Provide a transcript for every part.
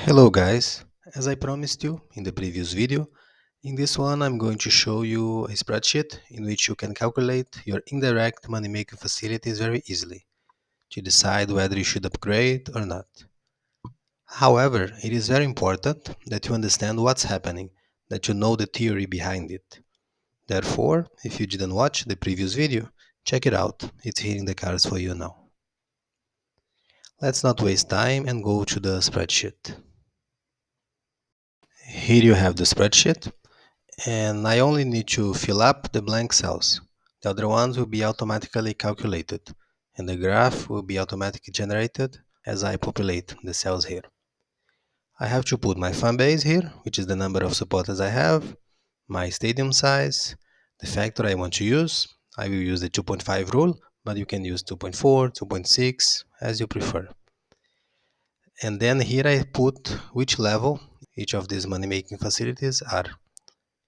Hello guys, as I promised you in the previous video, in this one I'm going to show you a spreadsheet in which you can calculate your indirect money making facilities very easily to decide whether you should upgrade or not. However, it is very important that you understand what's happening, that you know the theory behind it. Therefore, if you didn't watch the previous video, check it out, it's here in the cards for you now. Let's not waste time and go to the spreadsheet. Here you have the spreadsheet. And I only need to fill up the blank cells. The other ones will be automatically calculated, and the graph will be automatically generated as I populate the cells here. I have to put my fan base here, which is the number of supporters I have, my stadium size, the factor I want to use. I will use the 2.5 rule, but you can use 2.4, 2.6, as you prefer. And then here I put which level each of these money making facilities are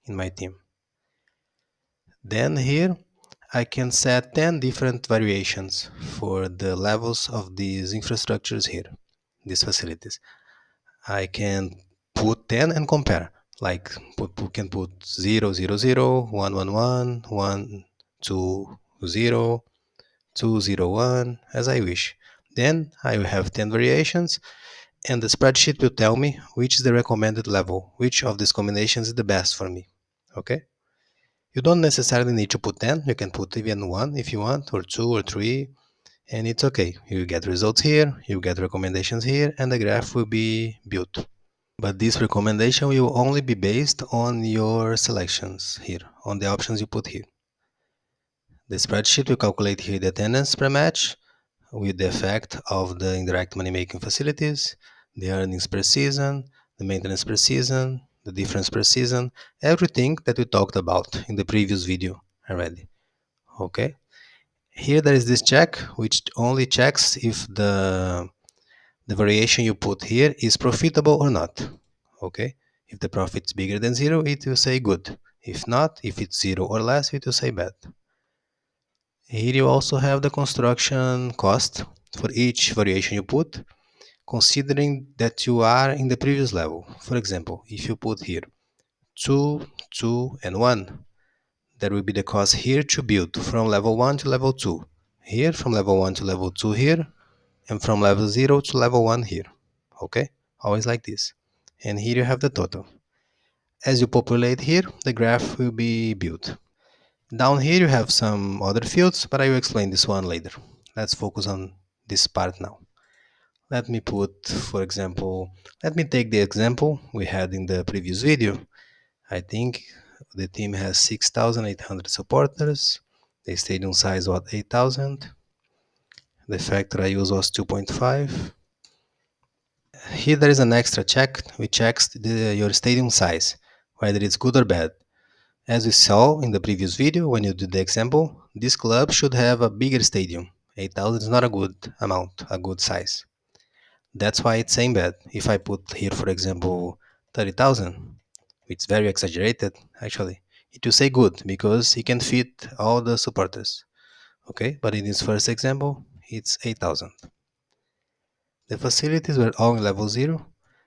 in my team. Then here I can set 10 different variations for the levels of these infrastructures here, these facilities. I can put 10 and compare. Like can put 0, 0, 0, 1, 1, 1, 1, 2, 0, 2, 0, 1, as I wish. Then I will have 10 variations and the spreadsheet will tell me which is the recommended level, which of these combinations is the best for me. Okay? You don't necessarily need to put 10, you can put even 1 if you want, or 2 or 3, and it's okay. You get results here, you get recommendations here, and the graph will be built. But this recommendation will only be based on your selections here, on the options you put here. The spreadsheet will calculate here the attendance per match with the effect of the indirect money making facilities, the earnings per season, the maintenance per season, the difference per season, everything that we talked about in the previous video already. Okay? Here there is this check which only checks if the variation you put here is profitable or not. Okay? If the profit is bigger than zero, it will say good. If not, if it's zero or less, it will say bad. Here you also have the construction cost for each variation you put, considering that you are in the previous level. For example, if you put here 2, 2, and 1, there will be the cost here to build from level 1 to level 2. Here, from level 1 to level 2 here, and from level 0 to level 1 here. Okay? Always like this. And here you have the total. As you populate here, the graph will be built. Down here you have some other fields, but I will explain this one later. Let's focus on this part now. Let me put, for example, let me take the example we had in the previous video. I think the team has 6,800 supporters. The stadium size was 8,000. The factor I used was 2.5. Here there is an extra check which checks your stadium size, whether it's good or bad. As we saw in the previous video when you did the example, this club should have a bigger stadium. 8,000 is not a good amount, a good size. That's why it's saying bad. If I put here, for example, 30,000, it's very exaggerated actually, it will say good because it can fit all the supporters. Okay, but in this first example, it's 8,000. The facilities were all in level 0.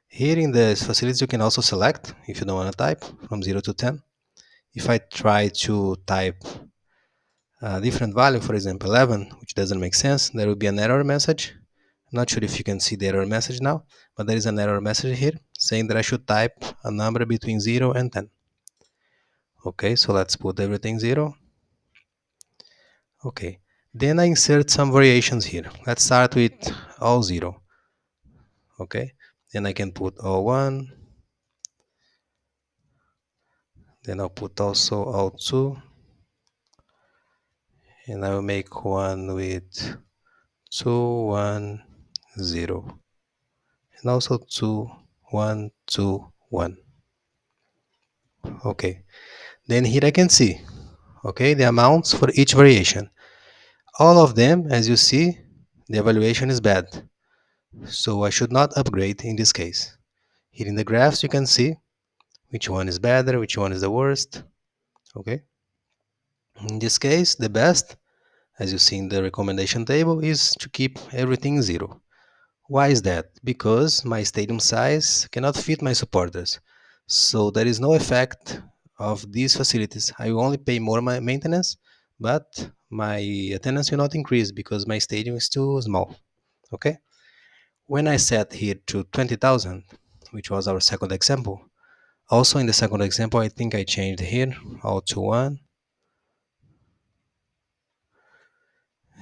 Here in the facilities you can also select if you don't want to type from 0 to 10. If I try to type a different value, for example 11, which doesn't make sense, there will be an error message. I'm not sure if you can see the error message now, but there is an error message here saying that I should type a number between 0 and 10. Okay, so let's put everything 0. Okay, then I insert some variations here. Let's start with all 0. Okay, then I can put all 1. Then I'll put also all 2. And I will make one with 2, 1, 0. And also 2, 1, 2, 1. Okay, then here I can see, okay, the amounts for each variation. All of them, as you see, the evaluation is bad. So I should not upgrade in this case. Here in the graphs you can see which one is better, which one is the worst. Okay. In this case, the best, as you see in the recommendation table, is to keep everything 0. Why is that? Because my stadium size cannot fit my supporters. So there is no effect of these facilities. I will only pay more my maintenance, but my attendance will not increase because my stadium is too small. Okay? When I set here to 20,000, which was our second example, also in the second example, I think I changed here all to 1.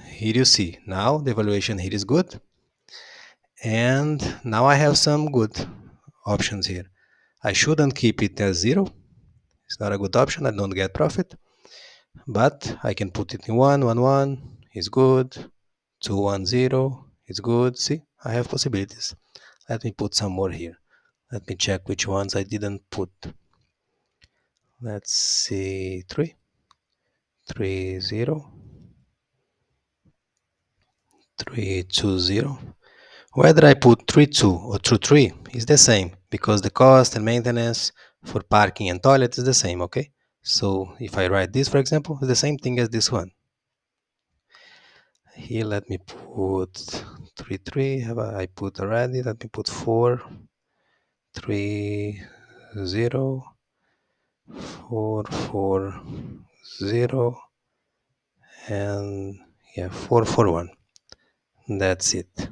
Here you see, now the evaluation here is good. And now I have some good options here. I shouldn't keep it as 0. It's not a good option. I don't get profit. But I can put it in 1, 1, 1 is good. 2, 1, 0 is good. See, I have possibilities. Let me put some more here. Let me check which ones I didn't put. Let's see, 3, 3, 0, 3, 2, 0. Whether I put 3, 2 or 2, 3 is the same because the cost and maintenance for parking and toilets is the same, okay? So if I write this, for example, it's the same thing as this one. Here, let me put 3, 3. Have I put already? Let me put 4, 3, 0, 4, 4, 0, and yeah, 4, 4, 1. That's it.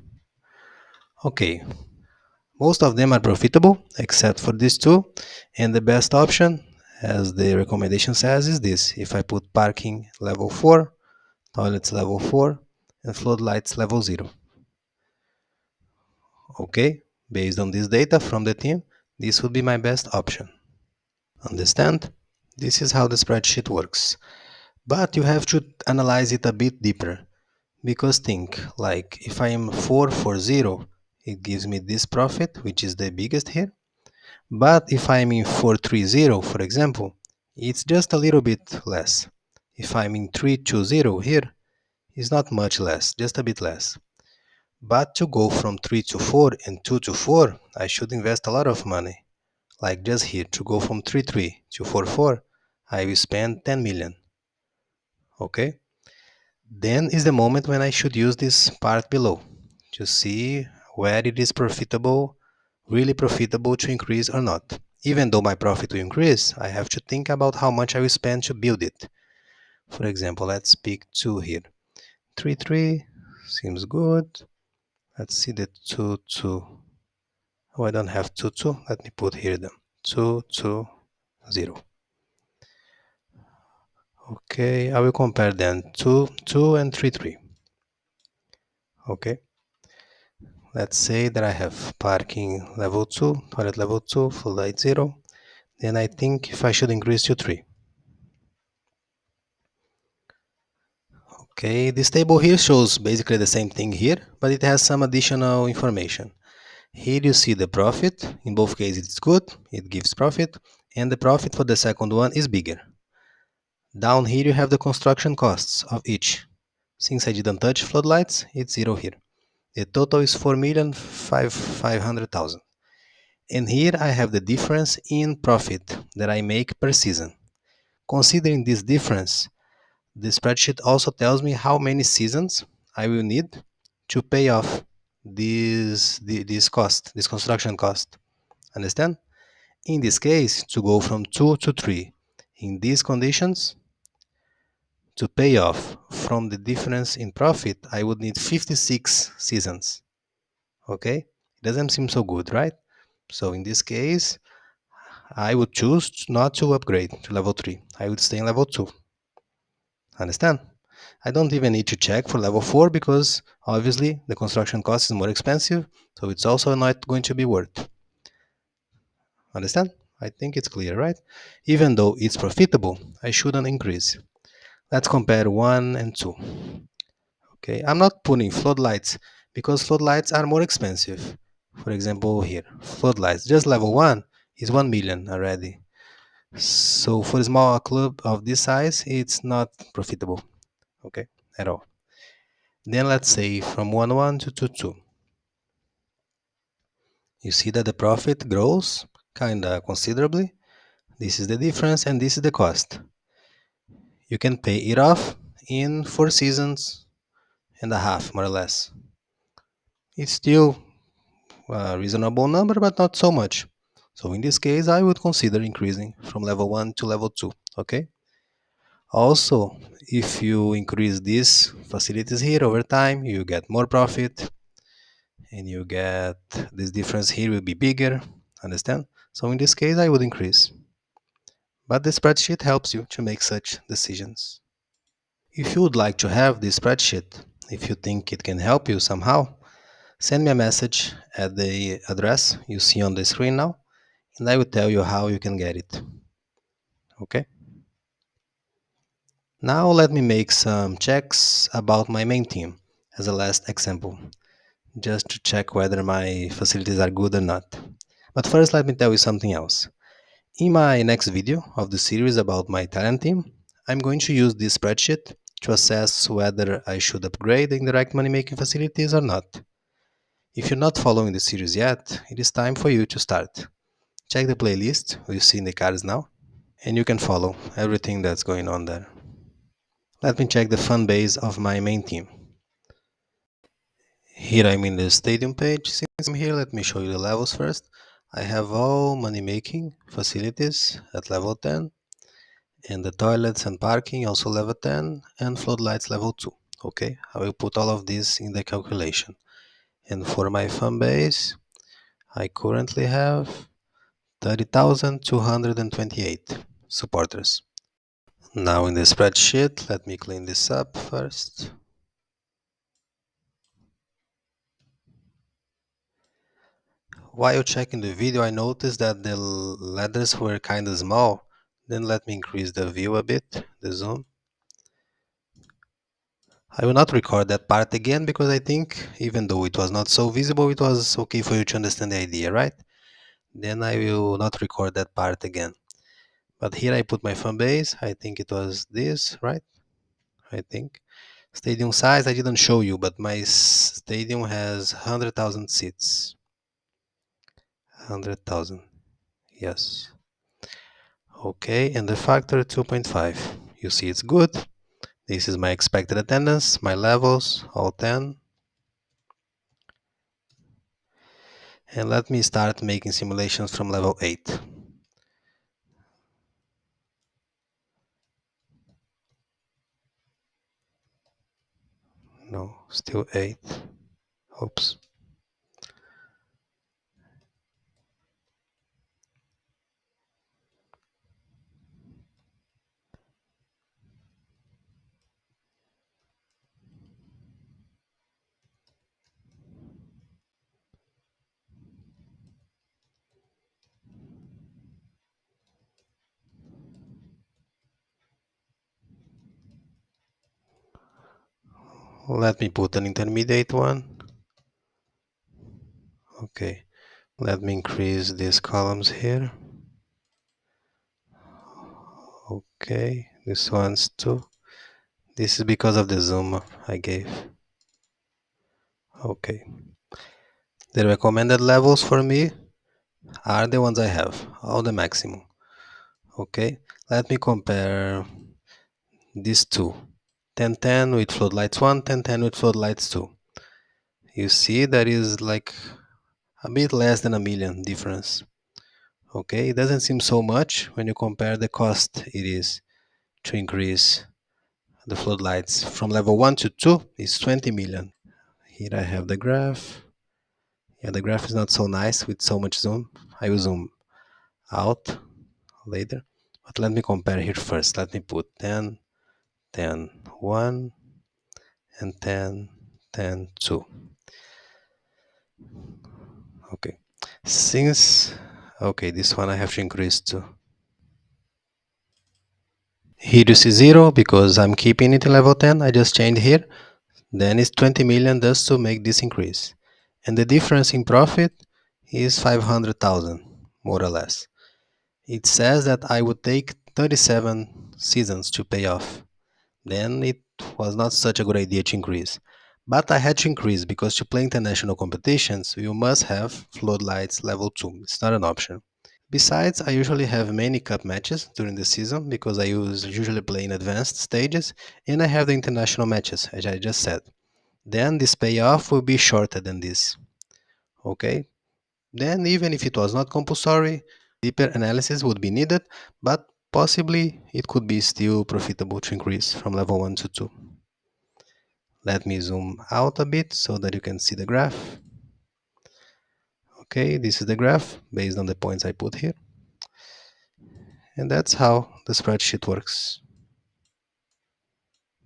Okay, most of them are profitable except for these two, and the best option, as the recommendation says, is this. If I put parking level 4, toilets level 4, and floodlights level 0. Okay, based on this data from the team, this would be my best option. Understand? This is how the spreadsheet works. But you have to analyze it a bit deeper. Because think, like if I am 440, it gives me this profit, which is the biggest here. But if I'm in 430, for example, it's just a little bit less. If I'm in 320 here, it's not much less, just a bit less. But to go from 3 to 4 and 2 to 4, I should invest a lot of money. Like just here, to go from 3.3 to 4.4, I will spend 10 million. Okay? Then is the moment when I should use this part below to see where it is profitable, really profitable to increase or not. Even though my profit will increase, I have to think about how much I will spend to build it. For example, let's pick 2 here. 3.3 seems good. Let's see the 2.2. Oh, I don't have 2.2. Let me put here them. 2.2.0. Okay, I will compare then 2, 2 and 3, 3. Okay, let's say that I have parking level 2, toilet level 2, full light 0. Then I think if I should increase to 3. Okay, this table here shows basically the same thing here, but it has some additional information. Here you see the profit. In both cases it's good, it gives profit, and the profit for the second one is bigger. Down here you have the construction costs of each. Since I didn't touch floodlights, it's 0 here. The total is 4,500,000. And here I have the difference in profit that I make per season. Considering this difference, the spreadsheet also tells me how many seasons I will need to pay off this cost, this construction cost. Understand? In this case, to go from 2 to 3, in these conditions, to pay off from the difference in profit, I would need 56 seasons. Okay? It doesn't seem so good, right? So in this case, I would choose not to upgrade to level 3. I would stay in level 2. Understand? I don't even need to check for level 4 because obviously the construction cost is more expensive, so it's also not going to be worth. Understand? I think it's clear, right? Even though it's profitable, I shouldn't increase. Let's compare 1 and 2. Okay, I'm not putting floodlights because floodlights are more expensive. For example, here, floodlights, just level 1 is 1 million already. So for a small club of this size, it's not profitable, okay, at all. Then let's say from 1.1 to 2.2. You see that the profit grows kinda considerably. This is the difference and this is the cost. You can pay it off in 4 seasons and a half, more or less. It's still a reasonable number, but not so much. So in this case, I would consider increasing from level 1 to level 2, okay? Also, if you increase these facilities here over time, you get more profit and you get this difference here will be bigger, understand? So in this case, I would increase. But the spreadsheet helps you to make such decisions. If you would like to have this spreadsheet, if you think it can help you somehow, send me a message at the address you see on the screen now, and I will tell you how you can get it. Okay? Now let me make some checks about my main team as a last example, just to check whether my facilities are good or not. But first, let me tell you something else. In my next video of the series about my talent team, I'm going to use this spreadsheet to assess whether I should upgrade the indirect money making facilities or not. If you're not following the series yet, it is time for you to start. Check the playlist you see in the cards now, and you can follow everything that's going on there. Let me check the fan base of my main team. Here I'm in the stadium page. Since I'm here, let me show you the levels first. I have all money making facilities at level 10, and the toilets and parking also level 10, and floodlights level 2. Okay, I will put all of this in the calculation. And for my fan base, I currently have 30,228 supporters. Now in the spreadsheet, let me clean this up first. While checking the video, I noticed that the letters were kinda small. Then let me increase the view a bit, the zoom. I will not record that part again because I think even though it was not so visible, it was okay for you to understand the idea, right? Then I will not record that part again. But here I put my fan base. I think it was this, right? I think. Stadium size, I didn't show you, but my stadium has 100,000 seats. 100,000. Yes. Okay, and the factor 2.5. You see it's good. This is my expected attendance, my levels, all 10. And let me start making simulations from level 8. No, still 8. Oops. Let me put an intermediate one. Okay. Let me increase these columns here. Okay, this one's too. This is because of the zoom I gave. Okay. The recommended levels for me are the ones I have, all the maximum. Okay, let me compare these two. 1010 with floodlights 1, 1010 with floodlights 2. You see there is like a bit less than a million difference. Okay, it doesn't seem so much when you compare the cost it is to increase the floodlights from level 1 to 2 is 20 million. Here I have the graph. Yeah, the graph is not so nice with so much zoom. I will zoom out later. But let me compare here first. Let me put 10, 10, 1, and 10, 10, 2. Okay. Since, okay, this one I have to increase to. Here you see 0 because I'm keeping it in level 10. I just changed here. Then it's 20 million just to make this increase. And the difference in profit is 500,000, more or less. It says that I would take 37 seasons to pay off. Then it was not such a good idea to increase. But I had to increase because to play international competitions, you must have floodlights level 2. It's not an option. Besides, I usually have many cup matches during the season because usually play in advanced stages and I have the international matches, as I just said. then this payoff will be shorter than this. Okay? Then even if it was not compulsory, deeper analysis would be needed, but possibly it could be still profitable to increase from level 1 to 2. Let me zoom out a bit so that you can see the graph. Okay, this is the graph based on the points I put here. And that's how the spreadsheet works.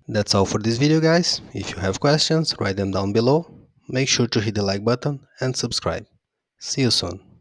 That's all for this video, guys. If you have questions, write them down below. Make sure to hit the like button and subscribe. See you soon.